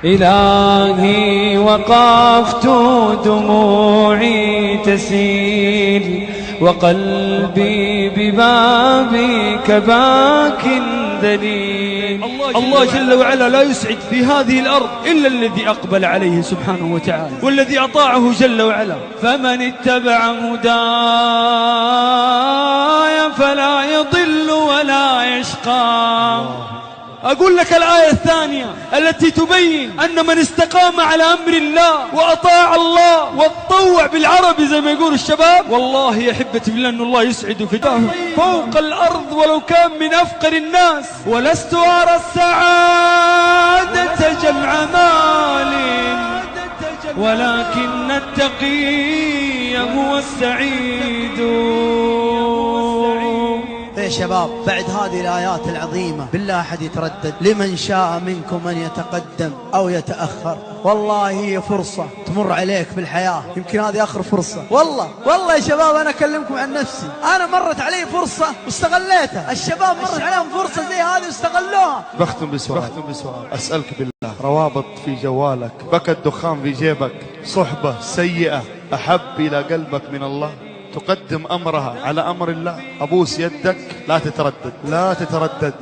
إلهي وقفت دموعي تسيل وقلبي ببابك باك ذليل. الله جل وعلا لا يسعد في هذه الأرض إلا الذي أقبل عليه سبحانه وتعالى والذي أطاعه جل وعلا. فمن اتبع هداي فلا يضل ولا يشقى. أقول لك الآية الثانية التي تبين أن من استقام على أمر الله وأطاع الله واتطوع بالعربي زي ما يقول الشباب، والله يا حبتي بالله أن الله يسعد فداه فوق الأرض ولو كان من أفقر الناس. ولست أرى السعادة جمع مال ولكن التقي هو السعيد. يا شباب بعد هذه الآيات العظيمة بالله أحد يتردد؟ لمن شاء منكم أن يتقدم أو يتأخر. والله هي فرصة تمر عليك بالحياة، يمكن هذه آخر فرصة. والله يا شباب أنا أكلمكم عن نفسي، أنا مرت علي فرصة واستغليتها، الشباب مرت عليهم فرصة زي هذه واستغلوها. بختم بسؤال أسألك بالله، روابط في جوالك، بكى الدخان في جيبك، صحبة سيئة أحب إلى قلبك من الله، تقدم أمرها على أمر الله، أبوس يدك لا تتردد لا تتردد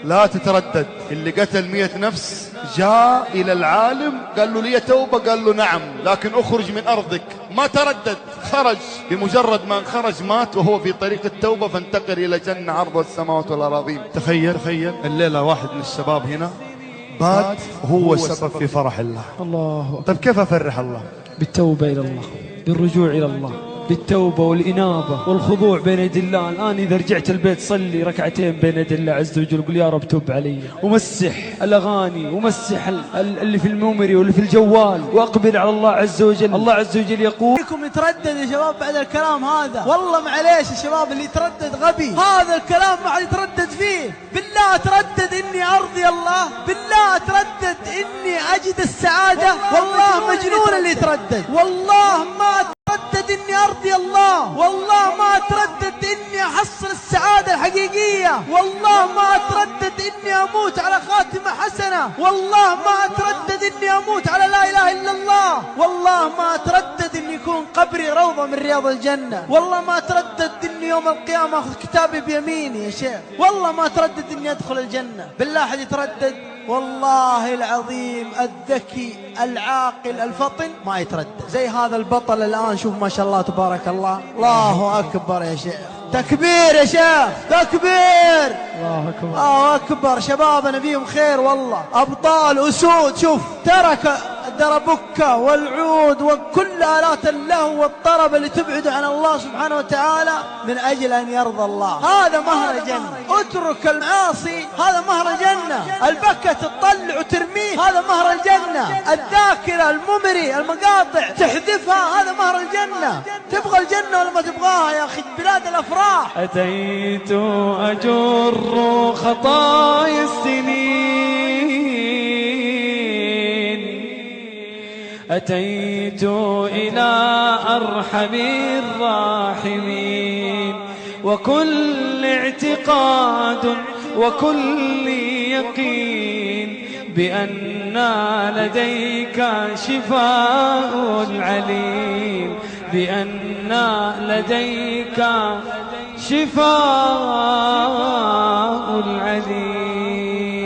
لا تتردد. اللي قتل 100 نفس جاء إلى العالم قال له لي توبة، قال له نعم لكن أخرج من أرضك، ما تردد، خرج. بمجرد ما خرج مات وهو في طريق التوبة، فانتقل إلى جنة عرض السماوات والأراضين. تخيل الليلة واحد من الشباب هنا بات هو السبب في فرح الله. الله. طيب كيف أفرح الله؟ بالتوبة إلى الله، بالرجوع إلى الله، بالتوبة والإنابة والخضوع بين يدي الله. الآن إذا رجعت البيت صلي ركعتين بين يدي الله عز وجل، قل يا رب توب علي، ومسح الأغاني ومسح اللي في الميموري واللي في الجوال، وأقبل على الله عز وجل. الله عز وجل يقول فيكم يتردد يا شباب بعد الكلام هذا، والله معليش يا شباب اللي يتردد غبي، هذا الكلام ما حد يتردد فيه. بالله أتردد إني أرضي الله، بالله أتردد إني أجد السعادة، والله مجنون اللي يتردد. والله ما أتردد إني أرضي الله، والله ما أتردد إني أحصل السعادة الحقيقية، والله ما أتردد إني أموت على خاتمة حسنة، والله ما أتردد إني أموت على لا إله إلا الله، والله ما أتردد إن يكون قبري روضة من رياض الجنة، والله ما أتردد إني يوم القيامة أخذ كتابي بيميني يا شيخ، والله ما أتردد إني أدخل الجنة. بالله أحد يتردد؟ والله العظيم الذكي العاقل الفطن ما يتردد. زي هذا البطل الآن، شوف ما شاء الله تبارك الله، الله أكبر يا شيخ، تكبير يا شيخ، تكبير، الله أكبر، الله أكبر. شبابنا فيهم خير والله، أبطال أسود. شوف ترك الدربكة والعود وكل آلات اللهو والطرب اللي تبعد عن الله سبحانه وتعالى من أجل أن يرضى الله. هذا مهر جنة. اترك المعاصي، هذا مهر جنة. البكة تطلع وترميه، هذا مهر الجنة. الذاكرة الممري المقاطع تحذفها، هذا مهر الجنة. تبغى الجنة ولا ما تبغاها يا أخي؟ بلاد الأفراح. أتيت أجر خطايا السنين، أتيت إلى أرحم الراحمين، وكل اعتقاد وكل يقين بأن لديك شفاء العليم، بأن لديك شفاء العليم.